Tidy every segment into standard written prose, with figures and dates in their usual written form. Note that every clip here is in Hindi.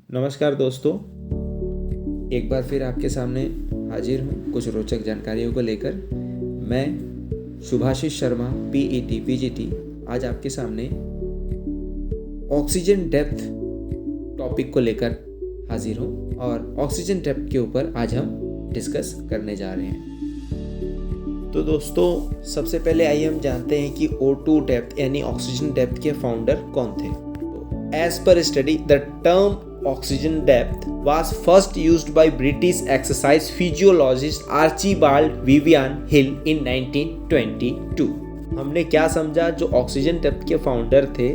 नमस्कार दोस्तों, एक बार फिर आपके सामने हाजिर हूँ कुछ रोचक जानकारियों को लेकर। मैं शुभाशीष शर्मा पीईटी पीजीटी आज आपके सामने ऑक्सीजन डेप्थ टॉपिक को लेकर हाजिर हूँ और ऑक्सीजन डेप्थ के ऊपर आज हम डिस्कस करने जा रहे हैं। तो दोस्तों, सबसे पहले आइए हम जानते हैं कि O2 डेप्थ यानी ऑक्सीजन डेप्थ के फाउंडर कौन थे। As per study the term oxygen depth was first used by British exercise physiologist Archibald Vivian Hill in 1922। हमने क्या समझा, जो ऑक्सीजन डेप्थ के फाउंडर थे,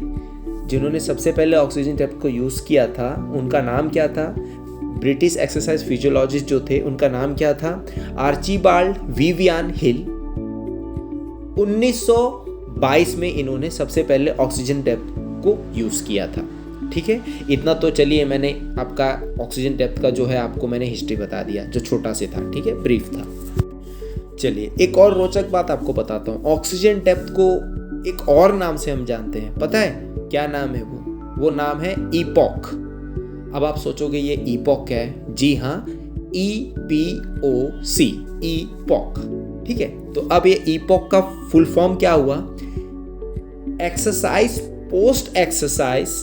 जिन्होंने सबसे पहले ऑक्सीजन डेप्थ को यूज़ किया था, उनका नाम क्या था? ब्रिटिश एक्सरसाइज फिजियोलॉजिस्ट जो थे, उनका नाम क्या था? आर्चीबाल्ड विवियन हिल। 1922 में इन्होंने सबसे पहले ऑक्सीजन डेप्थ को यूज़ किया था। ठीक है, इतना तो चलिए, मैंने आपका ऑक्सीजन डेप्थ का जो है आपको मैंने हिस्ट्री बता दिया, जो छोटा से था, ठीक है, ब्रीफ था। चलिए एक और रोचक बात आपको बताता हूँ। ऑक्सीजन डेप्थ को एक और नाम से हम जानते हैं, पता है क्या नाम है? वो नाम है ईपॉक। अब आप सोचोगे ये ईपॉक क्या है? जी हाँ, EPOC, ईपॉक। ठीक है, तो अब ये ईपॉक का फुल फॉर्म क्या हुआ? Exercise post exercise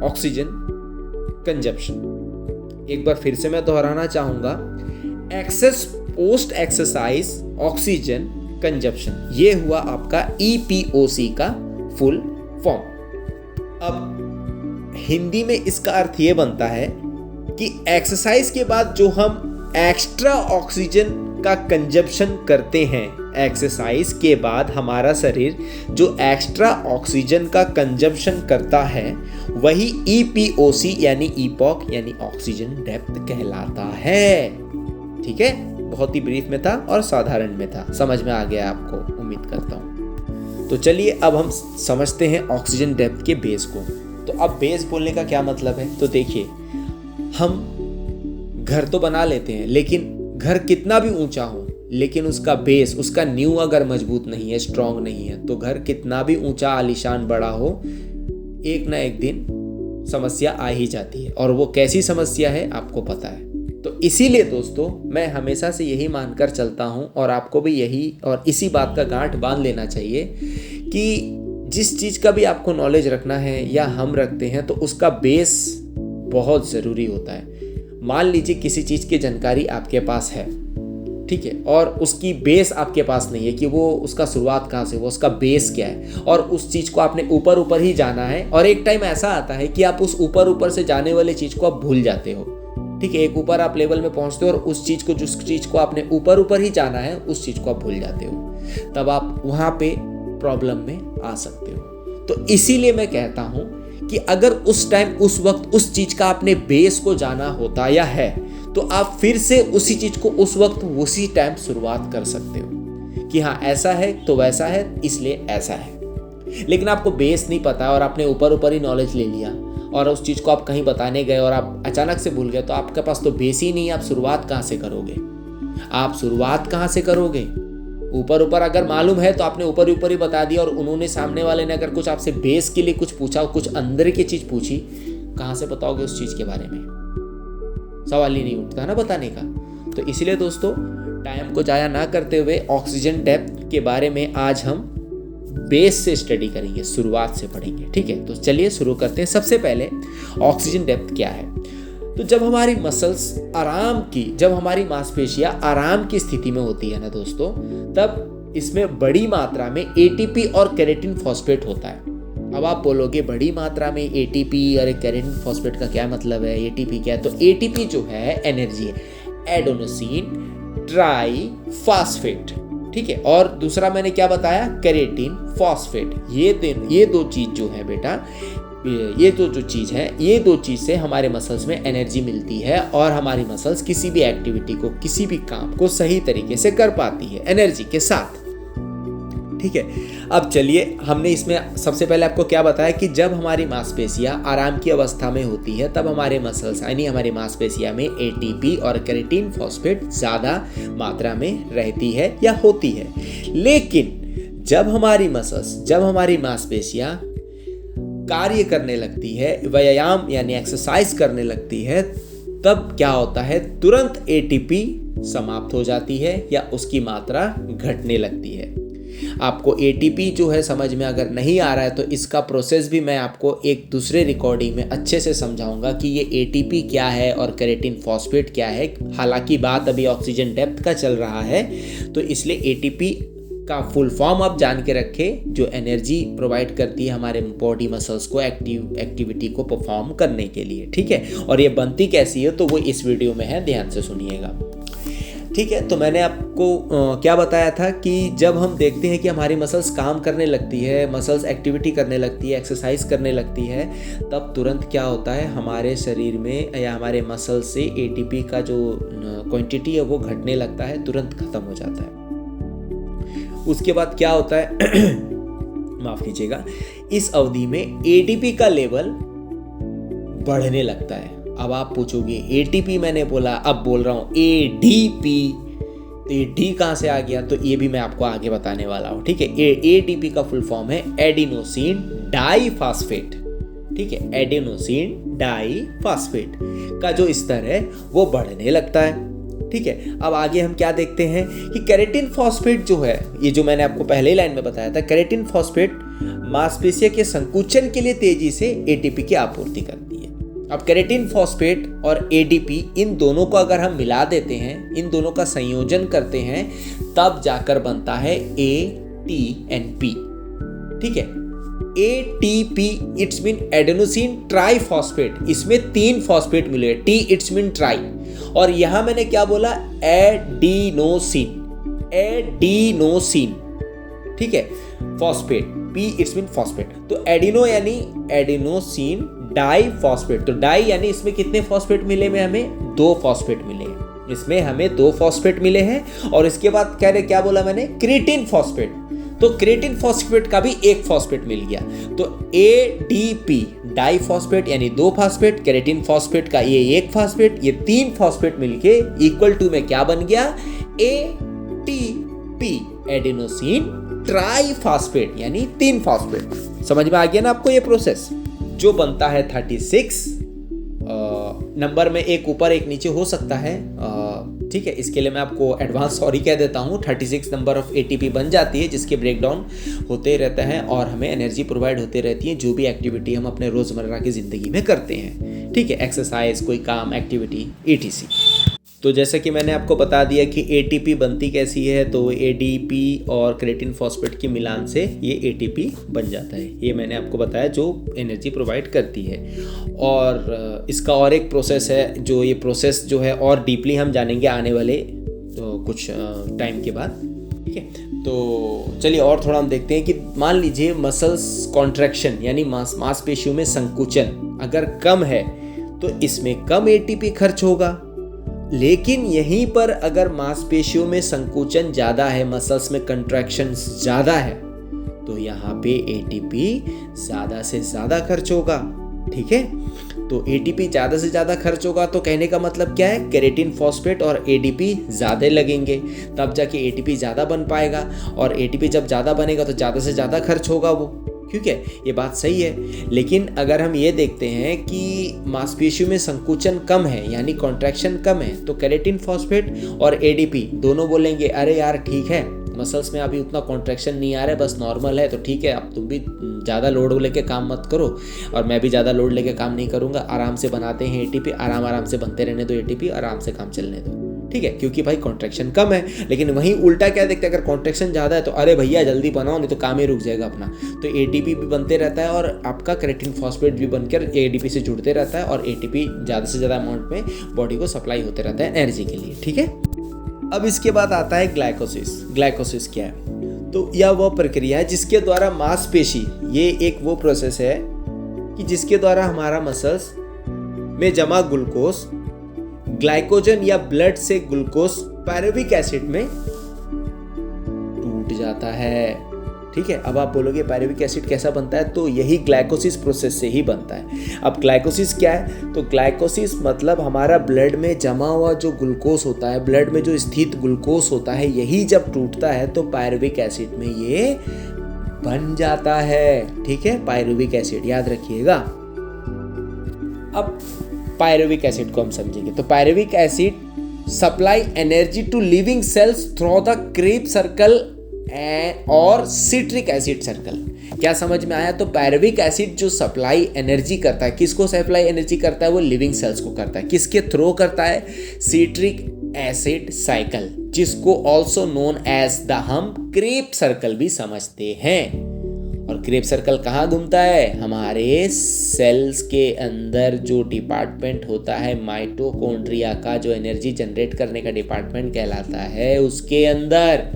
oxygen consumption. एक बार फिर से मैं दोहराना चाहूंगा, excess post exercise oxygen consumption, ये हुआ आपका EPOC का फुल फॉर्म। अब हिंदी में इसका अर्थ ये बनता है कि एक्सरसाइज के बाद जो हम एक्स्ट्रा ऑक्सीजन का कंजप्शन करते हैं, एक्सरसाइज के बाद हमारा शरीर जो एक्स्ट्रा ऑक्सीजन का कंजप्शन करता है, वही EPOC यानी ईपॉक यानी ऑक्सीजन डेप्थ कहलाता है। ठीक है, बहुत ही ब्रीफ में था और साधारण में था, समझ में आ गया आपको, उम्मीद करता हूँ। तो चलिए अब हम समझते हैं ऑक्सीजन डेप्थ के बेस को। तो अब बेस बोलने का क्या मतलब है? तो देखिए, हम घर तो बना लेते हैं, लेकिन घर कितना भी ऊंचा हो, लेकिन उसका बेस, उसका नींव अगर मजबूत नहीं है, स्ट्रांग नहीं है, तो घर कितना भी ऊंचा आलीशान बड़ा हो, एक ना एक दिन समस्या आ ही जाती है। और वो कैसी समस्या है आपको पता है। तो इसीलिए दोस्तों, मैं हमेशा से यही मानकर चलता हूँ और आपको भी यही और इसी बात का गांठ बांध लेना चाहिए कि जिस चीज़ का भी आपको नॉलेज रखना है या हम रखते हैं, तो उसका बेस बहुत ज़रूरी होता है। मान लीजिए किसी चीज़ की जानकारी आपके पास है, ठीक है, और उसकी बेस आपके पास नहीं है कि वो उसका शुरुआत कहाँ से, वो उसका बेस क्या है, और उस चीज़ को आपने ऊपर ऊपर ही जाना है। और एक टाइम ऐसा आता है कि आप उस ऊपर ऊपर से जाने वाले चीज़ को आप भूल जाते हो। ठीक है, एक ऊपर आप लेवल में पहुँचते हो और उस चीज़ को, जिस चीज़ को आपने ऊपर ऊपर ही जाना है, उस चीज़ को आप भूल जाते हो। तब आप वहाँ पे प्रॉब्लम में आ सकते हो। तो इसीलिए मैं कहता हूँ कि अगर उस टाइम, उस वक्त उस चीज़ का आपने बेस को जाना होता या है, तो आप फिर से उसी चीज़ को उस वक्त उसी टाइम शुरुआत कर सकते हो कि हाँ ऐसा है तो वैसा है, इसलिए ऐसा है। लेकिन आपको बेस नहीं पता और आपने ऊपर ऊपर ही नॉलेज ले लिया और उस चीज़ को आप कहीं बताने गए और आप अचानक से भूल गए, तो आपके पास तो बेस ही नहीं है। आप शुरुआत कहाँ से करोगे? आप शुरुआत कहाँ से करोगे? ऊपर ऊपर अगर मालूम है तो आपने ऊपर ऊपर ही बता दिया, और उन्होंने, सामने वाले ने अगर कुछ आपसे बेस के लिए कुछ पूछा, कुछ अंदर की चीज़ पूछी, कहाँ से बताओगे उस चीज़ के बारे में? सवाल ही नहीं उठता ना बताने का। तो इसलिए दोस्तों, टाइम को जाया ना करते हुए ऑक्सीजन डेप्थ के बारे में आज हम बेस से स्टडी करेंगे, शुरुआत से पढ़ेंगे। ठीक है, तो चलिए शुरू करते हैं। सबसे पहले ऑक्सीजन डेप्थ क्या है? तो जब हमारी मसल्स जब हमारी मांसपेशियां आराम की स्थिति में होती है ना दोस्तों, तब इसमें बड़ी मात्रा में ATP और केराटिन फॉस्फेट होता है। अब आप बोलोगे बड़ी मात्रा में ATP और केराटिन फॉस्फेट का क्या मतलब है? ATP क्या है? तो ATP जो है एनर्जी है, एडेनोसिन ट्राई फॉस्फेट। ठीक है, और दूसरा मैंने क्या बताया? Keratin phosphate. ये दो चीज जो है बेटा, ये जो चीज़ है, ये दो चीज़ से हमारे मसल्स में एनर्जी मिलती है और हमारी मसल्स किसी भी एक्टिविटी को, किसी भी काम को सही तरीके से कर पाती है एनर्जी के साथ। ठीक है, अब चलिए, हमने इसमें सबसे पहले आपको क्या बताया कि जब हमारी मांसपेशियां आराम की अवस्था में होती है, तब हमारे मसल्स यानी हमारी मांसपेशियां में ATP और केराटिन फॉस्फेट ज़्यादा मात्रा में रहती है या होती है। लेकिन जब हमारी मांसपेशियां कार्य करने लगती है, व्यायाम यानी एक्सरसाइज करने लगती है, तब क्या होता है, तुरंत एटीपी समाप्त हो जाती है या उसकी मात्रा घटने लगती है। आपको एटीपी जो है समझ में अगर नहीं आ रहा है तो इसका प्रोसेस भी मैं आपको एक दूसरे रिकॉर्डिंग में अच्छे से समझाऊंगा कि ये एटीपी क्या है और केराटिन फॉस्फेट क्या है। हालांकि बात अभी ऑक्सीजन डेप्थ का चल रहा है, तो इसलिए एटीपी का फुल फॉर्म आप जान के रखें, जो एनर्जी प्रोवाइड करती है हमारे बॉडी मसल्स को एक्टिविटी को परफॉर्म करने के लिए। ठीक है, और ये बनती कैसी है तो वो इस वीडियो में है, ध्यान से सुनिएगा। ठीक है, तो मैंने आपको क्या बताया था कि जब हम देखते हैं कि हमारी मसल्स काम करने लगती है, मसल्स एक्टिविटी करने लगती है, एक्सरसाइज करने लगती है, तब तुरंत क्या होता है, हमारे शरीर में या हमारे मसल से एटीपी का जो क्वांटिटी है वो घटने लगता है, तुरंत खत्म हो जाता है। उसके बाद क्या होता है माफ कीजिएगा, इस अवधि में एटीपी का लेवल बढ़ने लगता है। अब आप पूछोगे एटीपी मैंने बोला, अब बोल रहा हूं एडीपी, तो ये डी कहां से आ गया, तो ये भी मैं आपको आगे बताने वाला हूं। ठीक है, एटीपी का फुल फॉर्म है एडिनोसिन डाइफॉस्फेट। ठीक है, एडिनोसिन डाइफॉस्फेट का जो स्तर है वो बढ़ने लगता है। ठीक है, अब आगे हम क्या देखते हैं कि केराटिन फॉस्फेट जो है, ये जो मैंने आपको पहले ही लाइन में बताया था, केराटिन फॉस्फेट मांसपेशियों के संकुचन के लिए तेजी से एटीपी की आपूर्ति करती है। अब केराटिन फॉस्फेट और एडीपी, इन दोनों को अगर हम मिला देते हैं, इन दोनों का संयोजन करते हैं, तब जाकर बनता है एटीएनपी। ठीक है, ATP it's mean adenosine triphosphate, इसमें 3 फॉस्फेट मिले, टी इट्स मीन ट्राई, और यहां मैंने क्या बोला, एडिनोसिन, एडिनोसिन। ठीक है, phosphate, P it's mean phosphate, तो एडिनो यानी एडिनोसिन डाइफॉस्फेट, तो डाई यानी इसमें कितने फॉस्फेट मिले में, हमें 2 फॉस्फेट मिले हैं, इसमें हमें 2 फॉस्फेट मिले हैं। और इसके बाद क्या बोला मैंने, क्रिएटिन फॉस्फेट, तो क्रिएटिन फॉस्फेट का भी 1 फॉस्फेट मिल गया, तो एडीपी डाइफॉस्फेट यानी 2 फॉस्फेट, केराटिन फॉस्फेट का ये 1 फॉस्फेट, ये 3 फॉस्फेट मिलके इक्वल टू में क्या बन गया, एटीपी एडेनोसिन ट्राइफॉस्फेट यानी 3 फॉस्फेट। समझ में आ गया ना आपको ये प्रोसेस, जो बनता है 36 नंबर में, एक ऊपर एक नीचे हो सकता है। ठीक है, इसके लिए मैं आपको एडवांस सॉरी कह देता हूँ। 36 नंबर ऑफ एटीपी बन जाती है, जिसके ब्रेकडाउन होते रहते हैं और हमें एनर्जी प्रोवाइड होते रहती है, जो भी एक्टिविटी हम अपने रोज़मर्रा की ज़िंदगी में करते हैं। ठीक है, एक्सरसाइज, कोई काम, एक्टिविटी, etc। तो जैसे कि मैंने आपको बता दिया कि एटीपी बनती कैसी है, तो एडीपी और क्रिएटिन फॉस्फेट के मिलान से ये एटीपी बन जाता है। ये मैंने आपको बताया जो एनर्जी प्रोवाइड करती है। और इसका और एक प्रोसेस है, जो ये प्रोसेस जो है और डीपली हम जानेंगे आने वाले तो कुछ टाइम के बाद। ठीक है, तो चलिए और थोड़ा हम देखते हैं कि मान लीजिए मसल्स कॉन्ट्रैक्शन यानी मांसपेशियों में संकुचन अगर कम है तो इसमें कम एटीपी खर्च होगा, लेकिन यहीं पर अगर मांसपेशियों में संकुचन ज़्यादा है, मसल्स में कंट्रैक्शन ज़्यादा है, तो यहाँ पे एटीपी ज़्यादा से ज़्यादा खर्च होगा। ठीक है, तो एटीपी ज़्यादा से ज़्यादा खर्च होगा, तो कहने का मतलब क्या है, केराटिन फॉस्फेट और एडीपी ज़्यादा लगेंगे, तब जाके एटीपी ज़्यादा बन पाएगा, और एटीपी जब ज़्यादा बनेगा तो ज़्यादा से ज़्यादा खर्च होगा वो। ठीक है, ये बात सही है। लेकिन अगर हम ये देखते हैं कि मांसपेशियों में संकुचन कम है यानी कॉन्ट्रैक्शन कम है, तो केराटिन फॉस्फेट और एडीपी दोनों बोलेंगे अरे यार ठीक है, मसल्स में अभी उतना कॉन्ट्रैक्शन नहीं आ रहा है, बस नॉर्मल है, तो ठीक है, अब तुम भी ज़्यादा लोड लेके काम मत करो और मैं भी ज़्यादा लोड लेके काम नहीं करूँगा, आराम से बनाते हैं एटीपी, आराम से बनते रहने दो एटीपी, आराम से काम चलने दो। ठीक है, क्योंकि भाई कॉन्ट्रैक्शन कम है। लेकिन वहीं उल्टा क्या देखते हैं, अगर कॉन्ट्रैक्शन ज़्यादा है तो अरे भैया जल्दी बनाओ नहीं तो काम ही रुक जाएगा अपना, तो एटीपी भी बनते रहता है और आपका केराटिन फॉस्फेट भी बनकर एडीपी से जुड़ते रहता है और एटीपी ज़्यादा से ज़्यादा अमाउंट में बॉडी को सप्लाई होते रहता है एनर्जी के लिए। ठीक है, अब इसके बाद आता है ग्लाइकोसिस। ग्लाइकोसिस क्या है, तो यह वो प्रक्रिया है जिसके द्वारा मांसपेशी, ये एक वो प्रोसेस है कि जिसके द्वारा हमारा मसल्स में जमा ग्लूकोज ग्लाइकोजन या ब्लड से ग्लूकोज पायरुविक एसिड में टूट जाता है। ठीक है, अब आप बोलोगे पायरुविक एसिड कैसा बनता है, तो यही ग्लाइकोसिस प्रोसेस से ही बनता है। अब ग्लाइकोसिस क्या है, तो ग्लाइकोसिस मतलब हमारा ब्लड में जमा हुआ जो ग्लूकोज होता है, ब्लड में जो स्थित ग्लूकोज होता है, यही जब टूटता है तो पायरुविक एसिड में ये बन जाता है। ठीक है, पायरुविक एसिड याद रखिएगा। अब पायरुविक एसिड को हम समझेंगे। तो pyruvic acid supply energy to living cells through the Krebs circle और सिट्रिक एसिड सर्कल। क्या समझ में आया? तो पायरुविक एसिड जो सप्लाई एनर्जी करता है, किसको सप्लाई एनर्जी करता है? वो लिविंग सेल्स को करता है। किसके थ्रू करता है? सिट्रिक एसिड साइकिल, जिसको ऑल्सो नोन एज द हम क्रेब सर्कल भी समझते हैं। और क्रेब सर्कल कहाँ घूमता है? हमारे सेल्स के अंदर जो डिपार्टमेंट होता है माइटोकॉन्ड्रिया का, जो एनर्जी जनरेट करने का डिपार्टमेंट कहलाता है, उसके अंदर।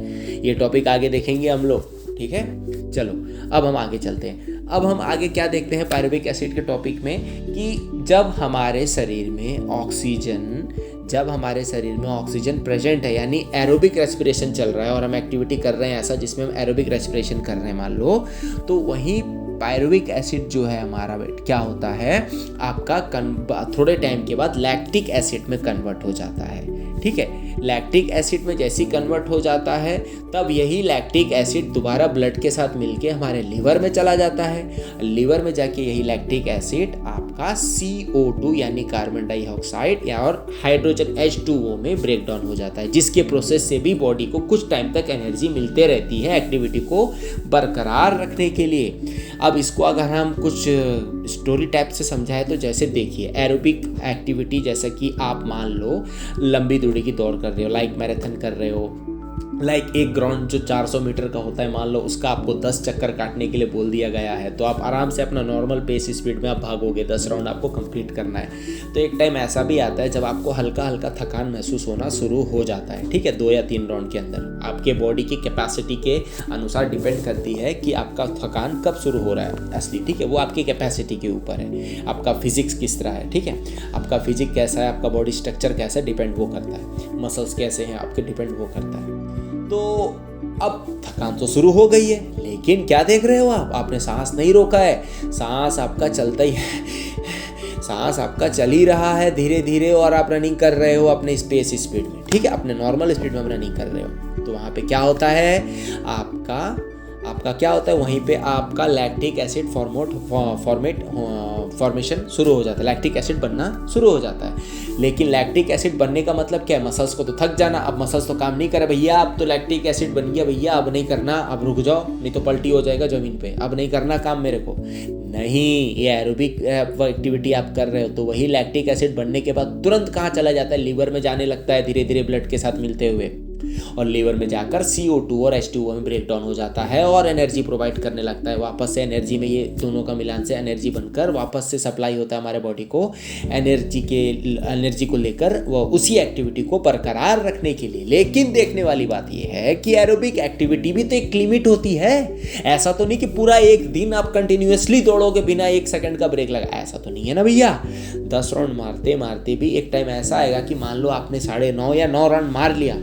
ये टॉपिक आगे देखेंगे हम लोग। ठीक है, चलो अब हम आगे चलते हैं। अब हम आगे क्या देखते हैं पायरुविक एसिड के टॉपिक में, कि जब हमारे शरीर में ऑक्सीजन प्रेजेंट है, यानी एरोबिक रेस्पिरेशन चल रहा है और हम एक्टिविटी कर रहे हैं ऐसा जिसमें हम एरोबिक रेस्पिरेशन कर रहे हैं मान लो, तो वहीं पायरुविक एसिड जो है हमारा क्या होता है, आपका थोड़े टाइम के बाद लैक्टिक एसिड में कन्वर्ट हो जाता है। ठीक है, लैक्टिक एसिड में जैसे ही कन्वर्ट हो जाता है, तब यही लैक्टिक एसिड दोबारा ब्लड के साथ मिलके हमारे लीवर में चला जाता है। लीवर में जाके यही लैक्टिक एसिड आपका CO2 यानी कार्बन डाइऑक्साइड या और हाइड्रोजन H2O में ब्रेक डाउन हो जाता है, जिसके प्रोसेस से भी बॉडी को कुछ टाइम तक एनर्जी मिलते रहती है एक्टिविटी को बरकरार रखने के लिए। अब इसको अगर हम कुछ स्टोरी टाइप से समझाएं तो जैसे देखिए, एरोबिक एक्टिविटी जैसा कि आप मान लो लंबी दूरी की दौड़ कर रहे हो, लाइक मैराथन कर रहे हो, लाइक एक ग्राउंड जो 400 मीटर का होता है मान लो, उसका आपको 10 चक्कर काटने के लिए बोल दिया गया है, तो आप आराम से अपना नॉर्मल पेस स्पीड में आप भागोगे, 10 राउंड आपको कंप्लीट करना है। तो एक टाइम ऐसा भी आता है जब आपको हल्का हल्का थकान महसूस होना शुरू हो जाता है। ठीक है, 2 या 3 राउंड के अंदर आपके बॉडी की कैपेसिटी के अनुसार डिपेंड करती है कि आपका थकान कब शुरू हो रहा है असली। ठीक है, वो आपकी कैपेसिटी के ऊपर है, आपका फिजिक्स किस तरह है। ठीक है, आपका फिजिक्स कैसा है, आपका बॉडी स्ट्रक्चर कैसा है, डिपेंड वो करता है, मसल्स कैसे हैं आपके, डिपेंड वो करता है। तो अब थकान तो शुरू हो गई है, लेकिन क्या देख रहे हो आप? आपने सांस नहीं रोका है, सांस आपका चलता ही है, सांस आपका चल ही रहा है धीरे धीरे, और आप रनिंग कर रहे हो अपने स्पेस स्पीड में। ठीक है, अपने नॉर्मल स्पीड में आप रनिंग कर रहे हो। तो वहाँ पे क्या होता है, आपका क्या होता है, वहीं पे आपका लैक्टिक एसिड फॉर्मेशन शुरू हो जाता है, लैक्टिक एसिड बनना शुरू हो जाता है। लेकिन लैक्टिक एसिड बनने का मतलब क्या है? मसल्स को तो थक जाना। अब मसल्स तो काम नहीं करे, भैया अब तो लैक्टिक एसिड बन गया भैया, अब नहीं करना, अब रुक जाओ नहीं तो पलटी हो जाएगा ज़मीन पे, अब नहीं करना काम मेरे को। नहीं, ये एरोबिक एक्टिविटी आप कर रहे हो, तो वही लैक्टिक एसिड बनने के बाद तुरंत कहाँ चला जाता है? लीवर में जाने लगता है धीरे धीरे ब्लड के साथ मिलते हुए, और लीवर में जाकर CO2 और H2O में ब्रेक डाउन हो जाता है और एनर्जी प्रोवाइड करने लगता है। वापस से एनर्जी में, ये दोनों का मिलान से एनर्जी बनकर वापस से सप्लाई होता है हमारे बॉडी को एनर्जी को लेकर वो उसी एक्टिविटी को बरकरार रखने के लिए। लेकिन देखने वाली बात ये है कि एरोबिक एक्टिविटी भी तो एक लिमिट होती है। ऐसा तो नहीं कि पूरा एक दिन आप कंटिन्यूअसली दौड़ोगे बिना 1 सेकंड का ब्रेक लगा, ऐसा तो नहीं है ना भैया। 10 राउंड मारते मारते भी एक टाइम ऐसा आएगा कि मान लो आपने 9.5 या 9 राउंड मार लिया,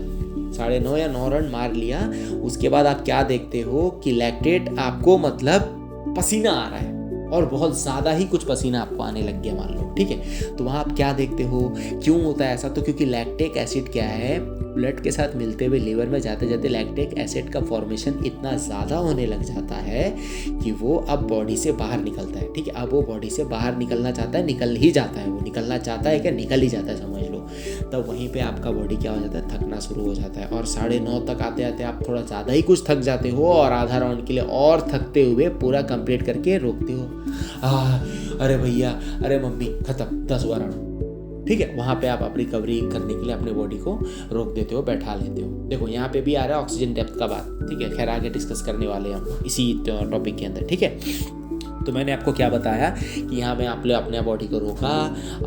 9.5 या 9 रन मार लिया, उसके बाद आप क्या देखते हो कि लैक्टेट आपको मतलब पसीना आ रहा है और बहुत ज़्यादा ही कुछ पसीना आपको आने लग गया मान लो। ठीक है, तो वहाँ आप क्या देखते हो, क्यों होता है ऐसा? तो क्योंकि लैक्टिक एसिड क्या है, ब्लड के साथ मिलते हुए लीवर में जाते जाते लैक्टिक एसिड का फॉर्मेशन इतना ज़्यादा होने लग जाता है कि वो अब बॉडी से बाहर निकलता है। ठीक है, अब वो बॉडी से बाहर निकलना चाहता है, निकल ही जाता है, वो निकलना चाहता है क्या, निकल ही जाता है समझ लो। तब वहीं पे आपका बॉडी क्या हो जाता है, थकना शुरू हो जाता है, और 9:30 तक आते आते आप थोड़ा ज़्यादा ही कुछ थक जाते हो, और आधा राउंड के लिए और थकते हुए पूरा कंप्लीट करके रोकते हो। अरे भैया, अरे मम्मी, खत्म 10-12 राउंड। ठीक है, वहाँ पे आप रिकवरी करने के लिए अपने बॉडी को रोक देते हो, बैठा लेते हो। देखो यहाँ पे भी आ रहा है ऑक्सीजन डेप्थ का बात। ठीक है, खैर आगे डिस्कस करने वाले हैं हम इसी टॉपिक के अंदर। ठीक है, तो मैंने आपको क्या बताया कि यहाँ में आपने अपने बॉडी को रोका,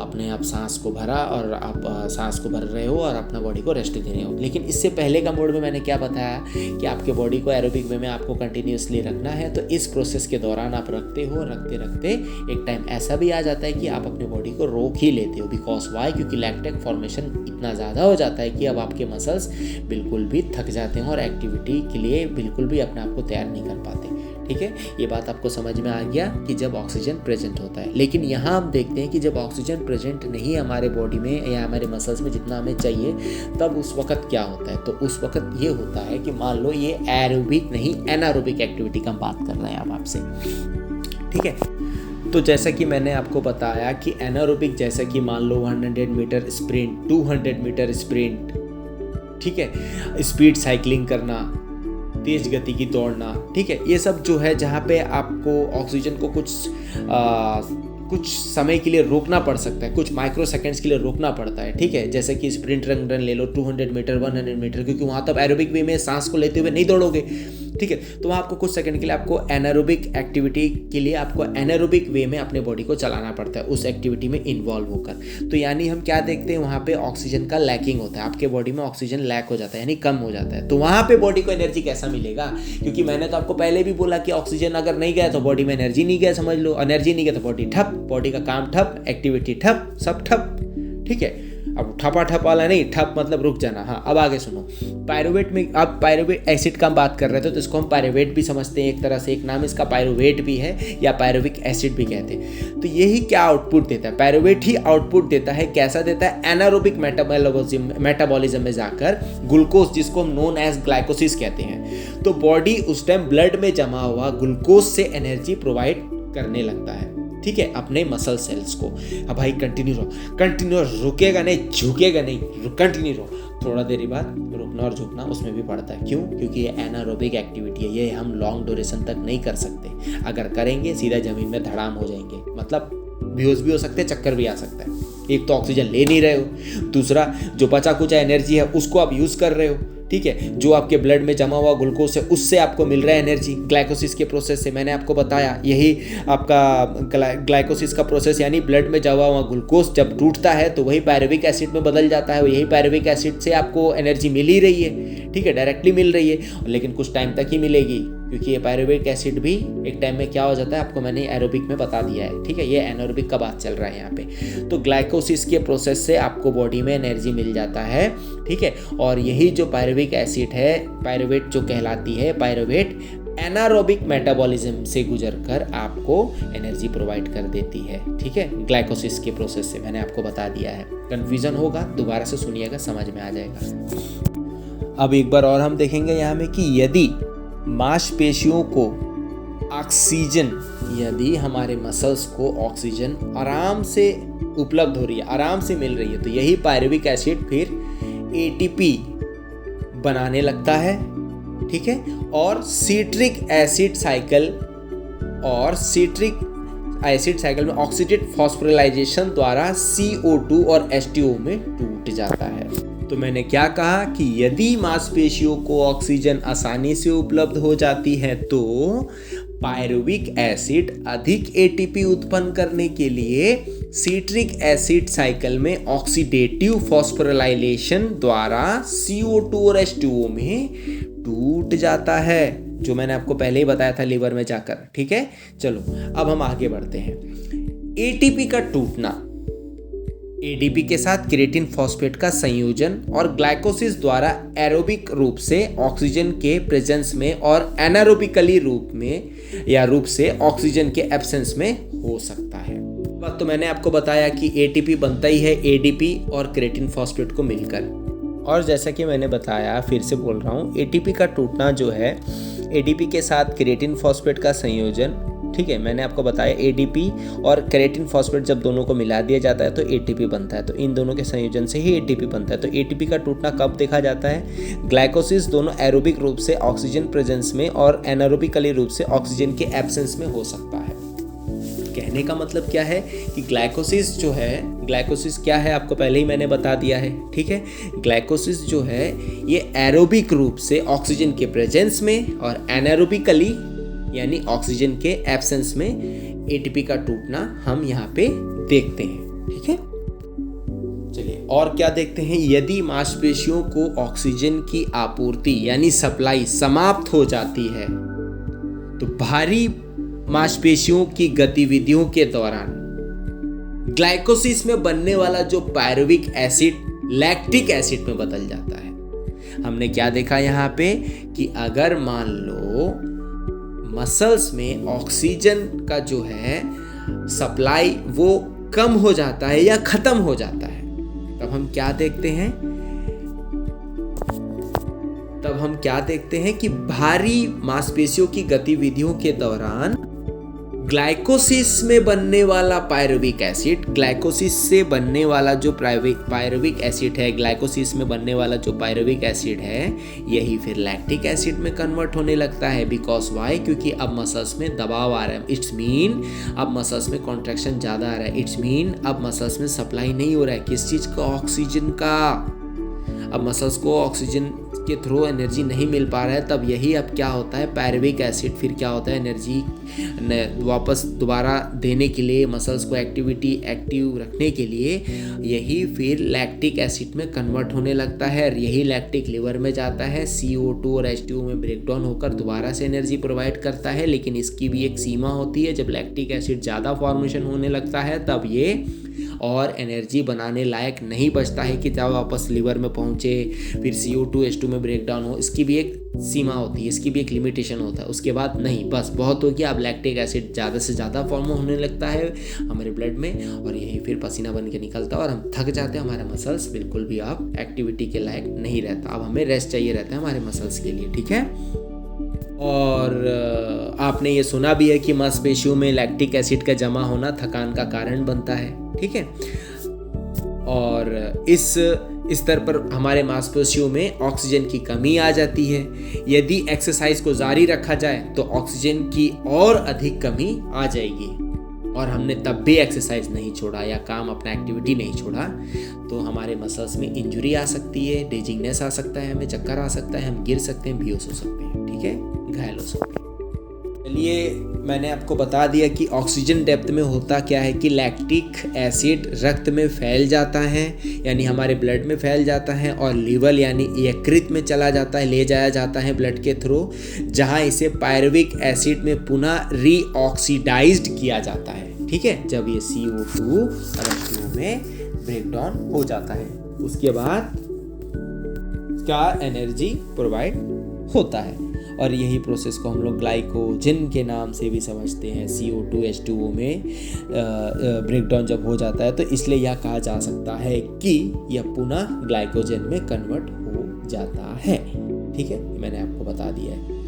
अपने आप सांस को भरा, और आप सांस को भर रहे हो और अपना बॉडी को रेस्ट दे रहे हो। लेकिन इससे पहले का मोड में मैंने क्या बताया कि आपके बॉडी को एरोबिक वे में आपको कंटिन्यूसली रखना है। तो इस प्रोसेस के दौरान आप रखते रखते एक टाइम ऐसा भी आ जाता है कि आप अपने बॉडी को रोक ही लेते हो। Because why? क्योंकि लैक्टिक फॉर्मेशन इतना ज़्यादा हो जाता है कि अब आपके मसल्स बिल्कुल भी थक जाते हैं और एक्टिविटी के लिए बिल्कुल भी अपने आप को तैयार नहीं कर पाते। ठीक है, ये बात आपको समझ में आ गया कि जब ऑक्सीजन प्रेजेंट होता है। लेकिन यहाँ हम देखते हैं कि जब ऑक्सीजन प्रेजेंट नहीं है हमारे बॉडी में या हमारे मसल्स में जितना हमें चाहिए, तब उस वक्त क्या होता है? तो उस वक्त ये होता है कि मान लो ये एरोबिक नहीं एनारोबिक एक्टिविटी का हम बात कर रहे हैं अब आपसे, ठीक है। तो जैसा कि मैंने आपको बताया कि एनारोबिक जैसा कि मान लो 100 मीटर स्प्रिंट, 200 मीटर स्प्रिंट, ठीक है, स्पीड साइकिलिंग करना, तेज गति की दौड़ना, ठीक है, ये सब जो है जहाँ पे आपको ऑक्सीजन को कुछ समय के लिए रोकना पड़ सकता है, कुछ माइक्रो सेकेंड्स के लिए रोकना पड़ता है, ठीक है। जैसे कि स्प्रिंट रन ले लो 200 मीटर 100 मीटर, क्योंकि वहाँ तब एरोबिक वे में सांस को लेते हुए नहीं दौड़ोगे, ठीक है। तो वहाँ आपको कुछ सेकंड के लिए आपको एनारोबिक एक्टिविटी के लिए आपको एनारोबिक वे में अपने बॉडी को चलाना पड़ता है उस एक्टिविटी में इन्वॉल्व होकर। तो यानी हम क्या देखते हैं, वहाँ पे ऑक्सीजन का लैकिंग होता है, आपके बॉडी में ऑक्सीजन लैक हो जाता है यानी कम हो जाता है। तो वहाँ पे बॉडी को एनर्जी कैसा मिलेगा? क्योंकि मैंने तो आपको पहले भी बोला कि ऑक्सीजन अगर नहीं गया तो बॉडी में एनर्जी नहीं गया, समझ लो। एनर्जी नहीं गया तो बॉडी ठप, बॉडी का काम ठप, एक्टिविटी ठप, सब ठप, ठीक है। अब ठपा ठप वाला नहीं, ठप मतलब रुक जाना। हाँ, अब आगे सुनो। पायरुवेट में, अब पायरुवेट एसिड का हम बात कर रहे थे तो इसको हम पायरुवेट भी समझते हैं एक तरह से, एक नाम इसका पायरुवेट भी है या पायरुविक एसिड भी कहते हैं। तो यही क्या आउटपुट देता है? पायरुवेट ही आउटपुट देता है। कैसा देता है? एनारोबिक मेटाबॉलिज्म में जाकर ग्लूकोज, जिसको हम नोन एज ग्लाइकोसिस कहते हैं, तो बॉडी उस टाइम ब्लड में जमा हुआ ग्लूकोज से एनर्जी प्रोवाइड करने लगता है, ठीक है, अपने मसल सेल्स को। अब भाई कंटिन्यू रहो, रुकेगा नहीं, झुकेगा नहीं, कंटिन्यू रहो। थोड़ा देरी बाद रुकना और झुकना उसमें भी पड़ता है। क्यों? क्योंकि ये एनारोबिक एक्टिविटी है, ये हम लॉन्ग ड्यूरेशन तक नहीं कर सकते। अगर करेंगे सीधा जमीन में धड़ाम हो जाएंगे, मतलब बेहोश भी हो सकते हैं, चक्कर भी आ सकता है। एक तो ऑक्सीजन ले नहीं रहे हो, दूसरा जो बचा कुचा एनर्जी है उसको आप यूज़ कर रहे हो, ठीक है। जो आपके ब्लड में जमा हुआ ग्लूकोज है उससे आपको मिल रहा है एनर्जी ग्लाइकोसिस के प्रोसेस से। मैंने आपको बताया यही आपका ग्लाइकोसिस का प्रोसेस, यानी ब्लड में जमा हुआ ग्लूकोज जब टूटता है तो वही पायरुविक एसिड में बदल जाता है। यही पायरुविक एसिड से आपको एनर्जी मिल ही रही है, ठीक है, डायरेक्टली मिल रही है, लेकिन कुछ टाइम तक ही मिलेगी, क्योंकि ये पायरुविक एसिड भी एक टाइम में क्या हो जाता है आपको मैंने एरोबिक में बता दिया है, ठीक है। ये एनारोबिक का बात चल रहा है यहाँ पे। तो ग्लाइकोसिस के प्रोसेस से आपको बॉडी में एनर्जी मिल जाता है, ठीक है। और यही जो पायरुविक एसिड है, पायरुवेट जो कहलाती है, पायरुवेट एनारोबिक मेटाबॉलिज्म से गुजरकर आपको एनर्जी प्रोवाइड कर देती है, ठीक है, ग्लाइकोसिस के प्रोसेस से। मैंने आपको बता दिया है। कंफ्यूजन होगा दोबारा से सुनिएगा, समझ में आ जाएगा। अब एक बार और हम देखेंगे यहाँ में कि यदि मांसपेशियों को ऑक्सीजन, यदि हमारे मसल्स को ऑक्सीजन आराम से उपलब्ध हो रही है, आराम से मिल रही है, तो यही पायरुविक एसिड फिर एटीपी बनाने लगता है, ठीक है। और सिट्रिक एसिड साइकिल में ऑक्सीडेटिव फॉस्फोराइलेशन द्वारा CO2 और H2O में टूट जाता है। तो मैंने क्या कहा कि यदि मांसपेशियों को ऑक्सीजन आसानी से उपलब्ध हो जाती है तो पायरुविक एसिड अधिक एटीपी उत्पन्न करने के लिए सिट्रिक एसिड साइकिल में ऑक्सीडेटिव फॉस्फोराइलेशन द्वारा CO2 और H2O में टूट जाता है, जो मैंने आपको पहले ही बताया था लीवर में जाकर, ठीक है। चलो अब हम आगे बढ़ते हैं। एटीपी का टूटना, एडीपी के साथ क्रिएटिन फॉस्फेट का संयोजन और ग्लाइकोसिस द्वारा एरोबिक रूप से ऑक्सीजन के प्रेजेंस में और एनारोबिकली रूप से ऑक्सीजन के एब्सेंस में हो सकता है। बात तो मैंने आपको बताया कि एटीपी बनता ही है एडीपी और क्रिएटिन फॉस्फेट को मिलकर। और जैसा कि मैंने बताया, फिर से बोल रहा हूँ, एटीपी का टूटना जो है, एडीपी के साथ क्रिएटिन फॉस्फेट का संयोजन, ठीक है। मैंने आपको बताया एडीपी और क्रिएटिन फॉस्फेट जब दोनों को मिला दिया जाता है तो एटीपी बनता है। तो इन दोनों के संयोजन से ही एटीपी बनता है। तो एटीपी का टूटना कब देखा जाता है? ग्लाइकोसिस दोनों एरोबिक रूप से ऑक्सीजन प्रेजेंस में और एनारोबिकली रूप से ऑक्सीजन के एब्सेंस में हो सकता है। कहने का मतलब क्या है कि ग्लाइकोसिस जो है, ग्लाइकोसिस क्या है आपको पहले ही मैंने बता दिया है, ठीक है। ग्लाइकोसिस जो है ये एरोबिक रूप से ऑक्सीजन के प्रेजेंस में और एनारोबिकली यानी ऑक्सीजन के एब्सेंस में एटीपी का टूटना हम यहाँ पे देखते हैं, ठीक है। चलिए और क्या देखते हैं। यदि मांसपेशियों को ऑक्सीजन की आपूर्ति यानी सप्लाई समाप्त हो जाती है तो भारी मांसपेशियों की गतिविधियों के दौरान ग्लाइकोसिस में बनने वाला जो पायरुविक एसिड लैक्टिक एसिड में बदल जाता है। हमने क्या देखा यहाँ पे कि अगर मान लो मसल्स में ऑक्सीजन का जो है सप्लाई वो कम हो जाता है या खत्म हो जाता है, तब हम क्या देखते हैं कि भारी मांसपेशियों की गतिविधियों के दौरान ग्लाइकोसिस में बनने वाला पायरुविक एसिड, ग्लाइकोसिस से बनने वाला जो पायरुविक एसिड है, ग्लाइकोसिस में बनने वाला जो पायरुविक एसिड है, यही फिर लैक्टिक एसिड में कन्वर्ट होने लगता है। Because why? क्योंकि अब मसल्स में दबाव आ रहा है। इट्स मीन अब मसल्स में कॉन्ट्रैक्शन ज़्यादा आ रहा है। इट्स मीन अब मसल्स में सप्लाई नहीं हो रहा है किस चीज़ का? ऑक्सीजन का। अब मसल्स को ऑक्सीजन के थ्रू एनर्जी नहीं मिल पा रहा है, तब यही अब क्या होता है, पायरुविक एसिड फिर क्या होता है, एनर्जी वापस दोबारा देने के लिए, मसल्स को एक्टिव रखने के लिए यही फिर लैक्टिक एसिड में कन्वर्ट होने लगता है। यही लैक्टिक लिवर में जाता है, CO2 और H2O में ब्रेक डाउन होकर दोबारा से एनर्जी प्रोवाइड करता है। लेकिन इसकी भी एक सीमा होती है, जब लैक्टिक एसिड ज़्यादा फॉर्मेशन होने लगता है तब ये और एनर्जी बनाने लायक नहीं बचता है कि जब वापस लिवर में पहुंचे, फिर CO2 H2 में ब्रेक डाउन हो। इसकी भी एक सीमा होती है, इसकी भी एक लिमिटेशन होता है। उसके बाद नहीं, बस बहुत हो गया। अब लैक्टिक एसिड ज़्यादा से ज़्यादा फॉर्म होने लगता है हमारे ब्लड में और यही फिर पसीना बन के निकलता है और हम थक जाते हैं। हमारे मसल्स बिल्कुल भी अब एक्टिविटी के लायक नहीं रहता। अब हमें रेस्ट चाहिए रहता है हमारे मसल्स के लिए, ठीक है। और आपने ये सुना भी है कि मांसपेशियों में लैक्टिक एसिड का जमा होना थकान का कारण बनता है, ठीक है। और इस स्तर पर हमारे मांसपेशियों में ऑक्सीजन की कमी आ जाती है। यदि एक्सरसाइज को जारी रखा जाए तो ऑक्सीजन की और अधिक कमी आ जाएगी और हमने तब भी एक्सरसाइज नहीं छोड़ा या काम अपना एक्टिविटी नहीं छोड़ा तो हमारे मसल्स में इंजरी आ सकती है, डेजिंगनेस आ सकता है, हमें चक्कर आ सकता है, हम गिर सकते हैं, बेहोश हो सकते हैं, ठीक है, घायल हो सकते हैं। चलिए, मैंने आपको बता दिया कि ऑक्सीजन डेप्थ में होता क्या है कि लैक्टिक एसिड रक्त में फैल जाता है, यानी हमारे ब्लड में फैल जाता है और लीवर यानी यकृत में चला जाता है, ले जाया जाता है ब्लड के थ्रू, जहां इसे पायरुविक एसिड में पुनः रीऑक्सीडाइज्ड किया जाता है, ठीक है। जब ये CO2 और H2O में ब्रेक डाउन हो जाता है उसके बाद क्या एनर्जी प्रोवाइड होता है और यही प्रोसेस को हम लोग ग्लाइकोजन के नाम से भी समझते हैं। CO2 H2O में ब्रेक डाउन जब हो जाता है तो इसलिए यह कहा जा सकता है कि यह पुनः ग्लाइकोजन में कन्वर्ट हो जाता है, ठीक है। मैंने आपको बता दिया है।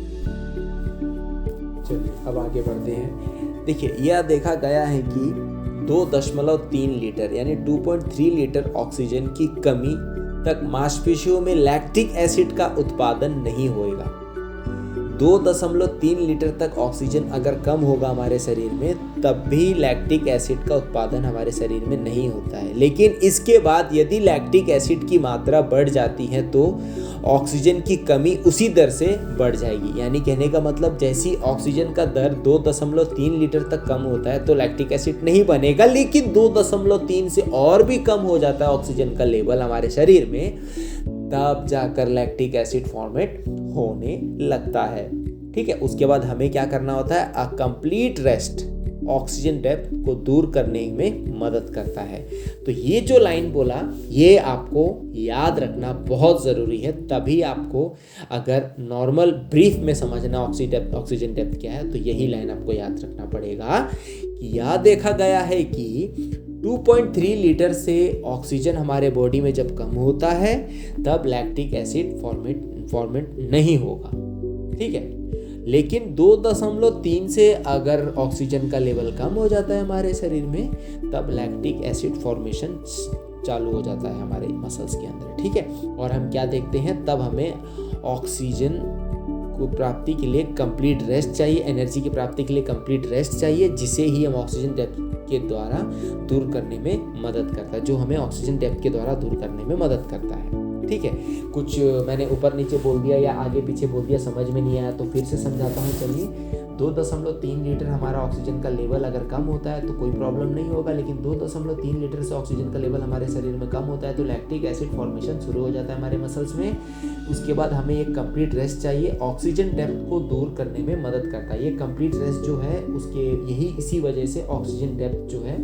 चलिए अब आगे बढ़ते हैं। देखिए, यह देखा गया है कि 2.3 लीटर यानी 2.3 लीटर ऑक्सीजन की कमी तक मांसपेशियों में लैक्टिक एसिड का उत्पादन नहीं होगा। 2.3 लीटर तक ऑक्सीजन अगर कम होगा हमारे शरीर में तब भी लैक्टिक एसिड का उत्पादन हमारे शरीर में नहीं होता है। लेकिन इसके बाद यदि लैक्टिक एसिड की मात्रा बढ़ जाती है तो ऑक्सीजन की कमी उसी दर से बढ़ जाएगी। यानी कहने का मतलब जैसी ऑक्सीजन का दर 2.3 लीटर तक कम होता है तो लैक्टिक एसिड नहीं बनेगा, लेकिन 2.3 से और भी कम हो जाता है ऑक्सीजन का लेवल हमारे शरीर में, तब जाकर लैक्टिक एसिड फॉर्मेट होने लगता है, ठीक है। उसके बाद हमें क्या करना होता है, a complete rest oxygen depth को दूर करने में मदद करता है। तो ये जो लाइन बोला ये आपको याद रखना बहुत ज़रूरी है, तभी आपको अगर नॉर्मल ब्रीफ में समझना ऑक्सीजन डेप्थ क्या है तो यही लाइन आपको याद रखना पड़ेगा कि यह देखा गया है कि 2.3 लीटर से ऑक्सीजन हमारे बॉडी में जब कम होता है तब लैक्टिक एसिड फॉर्मेट नहीं होगा, ठीक है। लेकिन 2.3 से अगर ऑक्सीजन का लेवल कम हो जाता है हमारे शरीर में तब लैक्टिक एसिड फॉर्मेशन चालू हो जाता है हमारे मसल्स के अंदर, ठीक है। और हम क्या देखते हैं, तब हमें ऑक्सीजन को प्राप्ति के लिए कंप्लीट रेस्ट चाहिए, एनर्जी की प्राप्ति के लिए कंप्लीट रेस्ट चाहिए, जिसे ही हम ऑक्सीजन डेप्थ के द्वारा दूर करने में मदद करता है, जो हमें ऑक्सीजन डेप्थ के द्वारा दूर करने में मदद करता है, ठीक है। कुछ मैंने ऊपर नीचे बोल दिया या आगे पीछे बोल दिया समझ में नहीं आया तो फिर से समझाता हूँ। चलिए, 2.3 लीटर हमारा ऑक्सीजन का लेवल अगर कम होता है तो कोई प्रॉब्लम नहीं होगा, लेकिन 2.3 लीटर से ऑक्सीजन का लेवल हमारे शरीर में कम होता है तो लैक्टिक एसिड फॉर्मेशन शुरू हो जाता है हमारे मसल्स में। उसके बाद हमें एक कंप्लीट रेस्ट चाहिए, ऑक्सीजन डेप्थ को दूर करने में मदद करता है। ये कंप्लीट रेस्ट जो है उसके इसी वजह से ऑक्सीजन डेप्थ जो है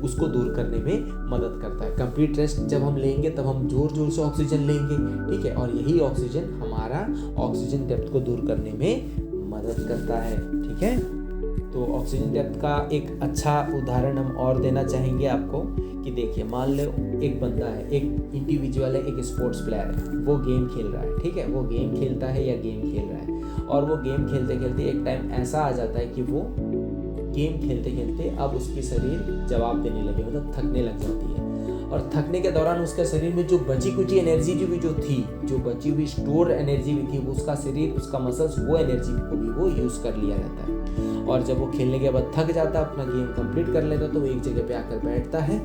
उसको दूर करने में मदद करता है। कंप्लीट रेस्ट जब हम लेंगे तब हम जोर जोर से ऑक्सीजन लेंगे, ठीक है, और यही ऑक्सीजन हमारा ऑक्सीजन डेप्थ को दूर करने में मदद करता है। ठीक है, तो ऑक्सीजन डेप्थ का एक अच्छा उदाहरण हम और देना चाहेंगे आपको कि देखिए, मान लो एक बंदा है, एक इंडिविजुअल है, एक स्पोर्ट्स प्लेयर है, वो गेम खेल रहा है। ठीक है, वो गेम खेलता है या गेम खेल रहा है, और वो गेम खेलते खेलते एक टाइम ऐसा आ जाता है कि वो गेम खेलते खेलते अब उसकी शरीर जवाब देने लगे, मतलब थकने लग जाती है। और थकने के दौरान उसके शरीर में जो बची कुची एनर्जी जो थी, जो बची हुई स्टोर एनर्जी भी थी, वो उसका शरीर, उसका मसल्स वो एनर्जी को भी वो यूज़ कर लिया रहता है। और जब वो खेलने के बाद थक जाता है, अपना गेम कंप्लीट कर लेता है, तो वो एक जगह पे आकर बैठता है,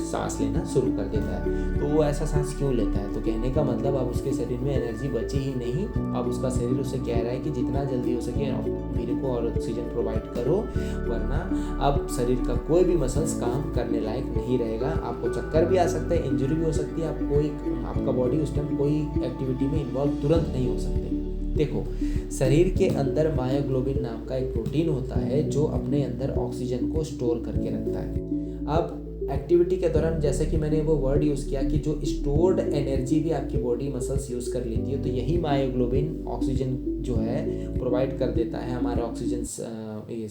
सांस लेना शुरू कर देता है। तो वो ऐसा सांस क्यों लेता है? तो कहने का मतलब अब उसके शरीर में एनर्जी बची ही नहीं। अब उसका शरीर उसे कह रहा है कि जितना जल्दी हो सके मेरे को और ऑक्सीजन प्रोवाइड करो, वरना अब शरीर का कोई भी मसल्स काम करने लायक नहीं रहेगा। आपको चक्कर भी आ सकता है, इंजरी भी हो सकती है, आपका बॉडी उस टाइम कोई एक्टिविटी में इन्वॉल्व तुरंत नहीं हो सकते। देखो, शरीर के अंदर मायोग्लोबिन नाम का एक प्रोटीन होता है जो अपने अंदर ऑक्सीजन को स्टोर करके रखता है। अब एक्टिविटी के दौरान, जैसे कि मैंने वो वर्ड यूज़ किया कि जो स्टोर्ड एनर्जी भी आपकी बॉडी मसल्स यूज़ कर लेती है, तो यही मायोग्लोबिन ऑक्सीजन जो है प्रोवाइड कर देता है हमारे ऑक्सीजन से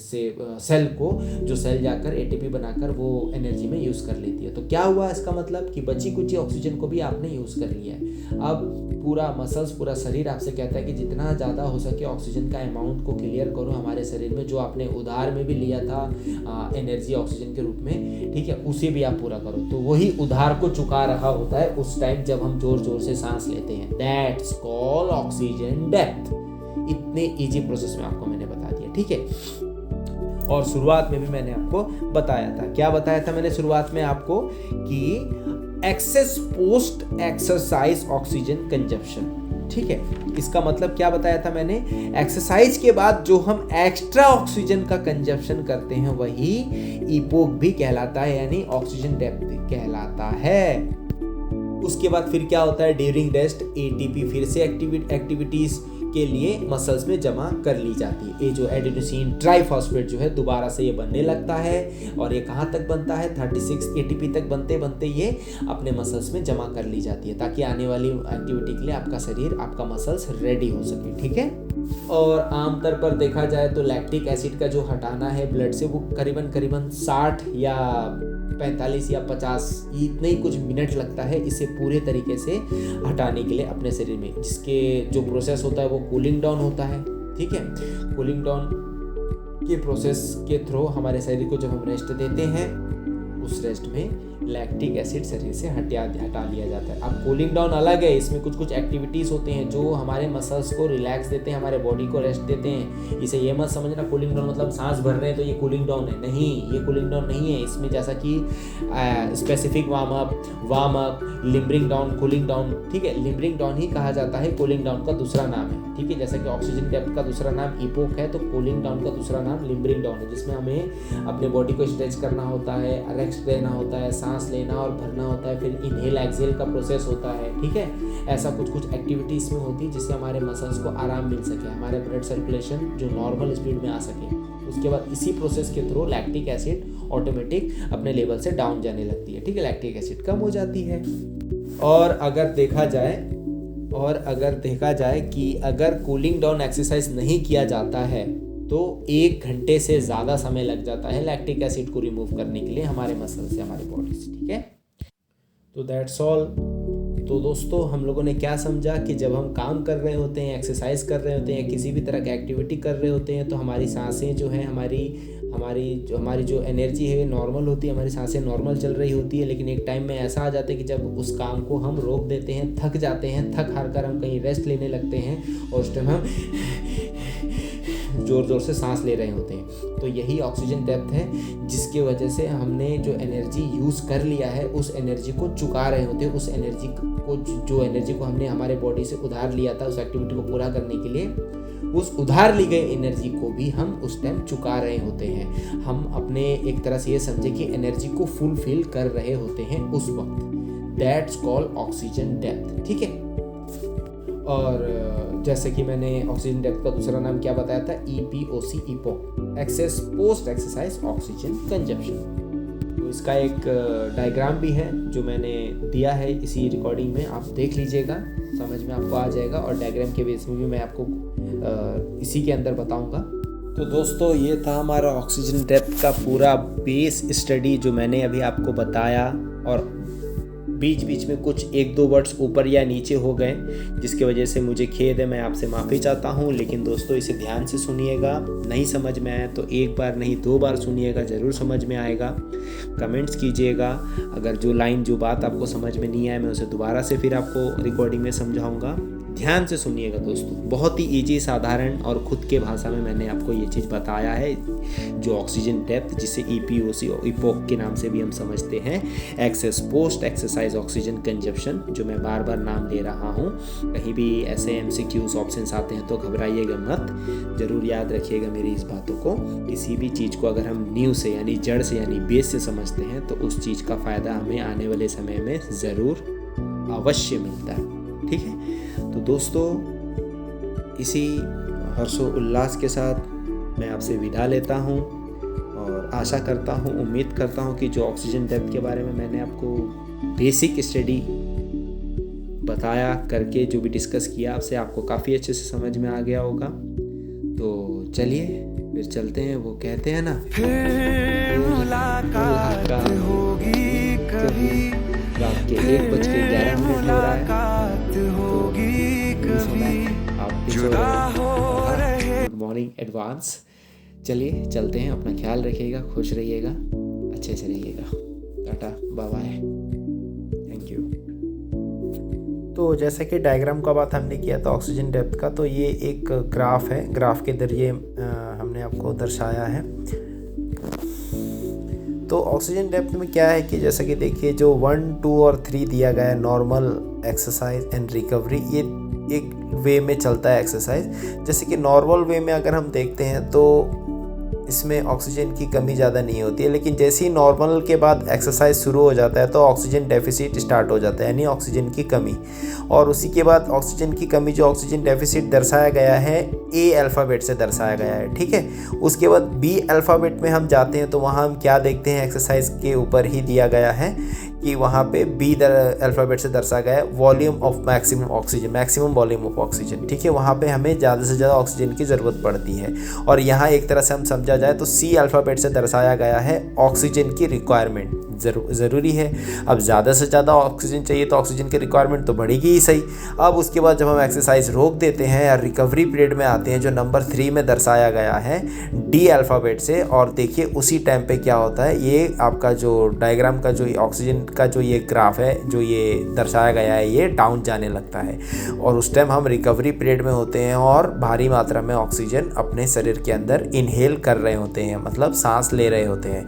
सेल को, जो सेल जाकर एटीपी बनाकर वो एनर्जी में यूज़ कर लेती है। तो क्या हुआ इसका मतलब कि बची कुची ऑक्सीजन को भी आपने यूज़ कर लिया है। अब पूरा मसल्स, पूरा शरीर आपसे कहता है कि जितना ज़्यादा हो सके ऑक्सीजन का अमाउंट को क्लियर करो हमारे शरीर में, जो आपने उधार में भी लिया था एनर्जी ऑक्सीजन के रूप में। ठीक है, उसे भी आप पूरा करो। तो वही उधार को चुका रहा होता है उस टाइम जब हम जोर जोर से सांस लेते हैं। That's called oxygen depth. इतने इजी प्रोसेस में आपको मैंने बता दिया। ठीक है, और शुरुआत में भी मैंने आपको बताया था, क्या बताया था मैंने शुरुआत में आपको, कि excess post exercise oxygen consumption. ठीक है, इसका मतलब क्या बताया था मैंने, एक्सरसाइज के बाद जो हम एक्स्ट्रा ऑक्सीजन का कंजप्शन करते हैं वही ईपोक भी कहलाता है, यानी ऑक्सीजन डेप्थ कहलाता है। उसके बाद फिर क्या होता है, ड्यूरिंग रेस्ट एटीपी फिर से एक्टिविटीज के लिए मसल्स में जमा कर ली जाती है। ये जो एडेनोसिन ट्राइफॉस्फेट जो है दोबारा से ये बनने लगता है, और ये कहाँ तक बनता है, 36 एटीपी तक बनते बनते ये अपने मसल्स में जमा कर ली जाती है, ताकि आने वाली एक्टिविटी के लिए आपका शरीर, आपका मसल्स रेडी हो सके। ठीक है, और आमतौर पर देखा जाए तो लैक्टिक एसिड का जो हटाना है ब्लड से, वो करीबन 60 या 45 या 50 इतने ही कुछ मिनट लगता है इसे पूरे तरीके से हटाने के लिए अपने शरीर में, जिसके जो प्रोसेस होता है वो कूलिंग डाउन होता है। ठीक है, कूलिंग डाउन के प्रोसेस के थ्रू हमारे शरीर को जब हम रेस्ट देते हैं, उस रेस्ट में लैक्टिक एसिड शरीर से हटा लिया जाता है। अब कूलिंग डाउन अलग है, इसमें कुछ एक्टिविटीज़ होते हैं जो हमारे मसल्स को रिलैक्स देते हैं, हमारे बॉडी को रेस्ट देते हैं। इसे ये मत समझना कूलिंग डाउन मतलब सांस भर रहे हैं तो ये कूलिंग डाउन है, नहीं, ये कूलिंग डाउन नहीं है। इसमें जैसा कि specific warm up, limbering down, cooling down. ठीक है, लिम्बरिंग डाउन ही कहा जाता है, कूलिंग डाउन का दूसरा नाम है। ठीक है, जैसा कि ऑक्सीजन डेप्थ का दूसरा नाम ईपोक है, तो कूलिंग डाउन का दूसरा नाम लिम्बरिंग डाउन है, जिसमें हमें अपने बॉडी को स्ट्रेच करना होता है, रेस्ट देना होता है, सांस लेना और भरना होता है, फिर इनहेल एक्सहेल का प्रोसेस होता है। ठीक है, ऐसा कुछ एक्टिविटी इसमें होती है जिससे हमारे मसल्स को आराम मिल सके, हमारे ब्लड सर्कुलेशन जो नॉर्मल स्पीड में आ सके। उसके बाद इसी प्रोसेस के थ्रू लैक्टिक एसिड ऑटोमेटिक अपने लेवल से डाउन जाने लगती है। ठीक है, लैक्टिक एसिड कम हो जाती है। और अगर देखा जाए कि अगर कूलिंग डाउन एक्सरसाइज नहीं किया जाता है तो 1 घंटे से ज़्यादा समय लग जाता है लैक्टिक एसिड को रिमूव करने के लिए हमारे मसल से, हमारे बॉडी से। ठीक है, तो दैट्स ऑल। तो दोस्तों, हम लोगों ने क्या समझा कि जब हम काम कर रहे होते हैं, एक्सरसाइज कर रहे होते हैं या किसी भी तरह की एक्टिविटी कर रहे होते हैं, तो हमारी सांसें जो हैं, हमारी जो एनर्जी है नॉर्मल होती है, हमारी सांसें नॉर्मल चल रही होती है। लेकिन एक टाइम में ऐसा आ जाता है कि जब उस काम को हम रोक देते हैं, थक जाते हैं, थक हार कर हम कहीं रेस्ट लेने लगते हैं, और उस टाइम हम जोर जोर से सांस ले रहे होते हैं। तो यही ऑक्सीजन डेप्थ है, जिसकी वजह से हमने जो एनर्जी यूज़ कर लिया है उस एनर्जी को चुका रहे होते हैं। उस एनर्जी को, जो एनर्जी को हमने हमारे बॉडी से उधार लिया था उस एक्टिविटी को पूरा करने के लिए, उस उधार ली गई एनर्जी को भी हम उस टाइम चुका रहे होते हैं। हम अपने एक तरह से ये समझे कि एनर्जी को फुलफिल कर रहे होते हैं उस वक्त। That's called oxygen depth. ठीक है, और जैसे कि मैंने ऑक्सीजन डेप्थ का दूसरा नाम क्या बताया था, EPOC, EPOC, excess post exercise oxygen consumption. तो इसका एक डायग्राम भी है जो मैंने दिया है इसी रिकॉर्डिंग में, आप देख लीजिएगा, समझ में आपको आ जाएगा। और डायग्राम के बेस में भी मैं आपको इसी के अंदर बताऊंगा। तो दोस्तों ये था हमारा ऑक्सीजन डेप्थ का पूरा बेस स्टडी जो मैंने अभी आपको बताया, और बीच बीच में कुछ एक दो वर्ड्स ऊपर या नीचे हो गए जिसकी वजह से मुझे खेद है, मैं आपसे माफ़ी चाहता हूँ। लेकिन दोस्तों इसे ध्यान से सुनिएगा, नहीं समझ में आया तो एक बार नहीं 2 बार सुनिएगा, ज़रूर समझ में आएगा। कमेंट्स कीजिएगा, अगर जो बात आपको समझ में नहीं आए मैं उसे दोबारा से फिर आपको रिकॉर्डिंग में समझाऊँगा। ध्यान से सुनिएगा दोस्तों, बहुत ही इजी, साधारण और खुद के भाषा में मैंने आपको ये चीज़ बताया है। जो ऑक्सीजन डेप्थ, जिसे EPOC और इपोक के नाम से भी हम समझते हैं, excess post exercise oxygen consumption, जो मैं बार बार नाम ले रहा हूँ। कहीं भी ऐसे MCQs ऑप्शंस आते हैं तो घबराइएगा मत, ज़रूर याद रखिएगा मेरी इस बातों को। किसी भी चीज़ को अगर हम नींव से यानी जड़ से यानी बेस से समझते हैं तो उस चीज़ का फ़ायदा हमें आने वाले समय में ज़रूर अवश्य मिलता है। ठीक है, तो दोस्तों इसी हर्षो उल्लास के साथ मैं आपसे विदा लेता हूं, और आशा करता हूं, उम्मीद करता हूं कि जो ऑक्सीजन डेप्थ के बारे में मैंने आपको बेसिक स्टडी बताया करके जो भी डिस्कस किया आपसे, आपको काफ़ी अच्छे से समझ में आ गया होगा। तो चलिए फिर चलते हैं, वो कहते हैं ना, फिर मुलाकात होगी कभी, रात के 1:11 हो रहा है, गुड मॉर्निंग एडवांस। चलिए चलते हैं, अपना ख्याल रखिएगा, खुश रहिएगा, अच्छे से रहिएगा, tata bye bye, thank you. तो जैसे कि डायग्राम का बात हमने किया था ऑक्सीजन डेप्थ का, तो ये एक ग्राफ है, ग्राफ के जरिए हमने आपको दर्शाया है। तो ऑक्सीजन डेप्थ में क्या है कि जैसा कि देखिए जो 1, 2 और 3 दिया गया है, नॉर्मल, एक्सरसाइज एंड रिकवरी, ये एक वे में चलता है एक्सरसाइज। जैसे कि नॉर्मल वे में अगर हम देखते हैं तो इसमें ऑक्सीजन की कमी ज़्यादा नहीं होती है, लेकिन जैसे ही नॉर्मल के बाद एक्सरसाइज शुरू हो जाता है तो ऑक्सीजन डेफिसिट स्टार्ट हो जाता है, यानी ऑक्सीजन की कमी। और उसी के बाद ऑक्सीजन की कमी, जो ऑक्सीजन डेफिसिट दर्शाया गया है A अल्फ़ाबेट से दर्शाया गया है, ठीक है। उसके बाद B अल्फ़ाबेट में हम जाते हैं तो वहाँ हम क्या देखते हैं, एक्सरसाइज के ऊपर ही दिया गया है कि वहाँ पे B अल्फ़ाबेट से दर्शाया गया है volume of maximum oxygen, maximum volume of oxygen, ठीक है। वहाँ पे हमें ज़्यादा से ज़्यादा ऑक्सीजन की ज़रूरत पड़ती है। और यहाँ एक तरह से हम समझा जाए तो C अल्फ़ाबेट से दर्शाया गया है ऑक्सीजन की रिक्वायरमेंट, ज़रूरी है। अब ज़्यादा से ज़्यादा ऑक्सीजन चाहिए तो ऑक्सीजन की रिक्वायरमेंट तो बढ़ेगी ही सही। अब उसके बाद जब हम एक्सरसाइज रोक देते हैं या रिकवरी पीरियड में आते हैं, जो नंबर 3 में दर्शाया गया है D अल्फ़ाबेट से, और देखिए उसी टाइम पे क्या होता है, ये आपका जो डायग्राम का जो ऑक्सीजन का जो ये ग्राफ है, जो ये दर्शाया गया है, ये डाउन जाने लगता है। और उस टाइम हम रिकवरी पीरियड में होते हैं और भारी मात्रा में ऑक्सीजन अपने शरीर के अंदर इनहेल कर रहे होते हैं, मतलब सांस ले रहे होते हैं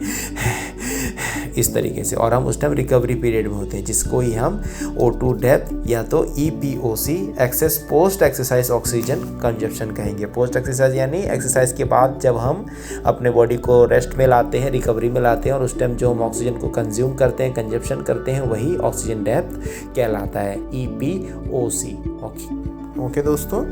इस तरीके से। और हम उस टाइम रिकवरी पीरियड में होते हैं, जिसको ही हम O2 डेप्थ या तो EPOC, excess post exercise oxygen consumption कहेंगे। पोस्ट एक्सरसाइज यानी एक्सरसाइज के बाद जब हम अपने बॉडी को रेस्ट में लाते हैं, रिकवरी में लाते हैं, और उस टाइम जो हम ऑक्सीजन को कंज्यूम करते हैं, कंजप्शन करते हैं, वही ऑक्सीजन डेप्थ कहलाता है, EPOC। ओके दोस्तों।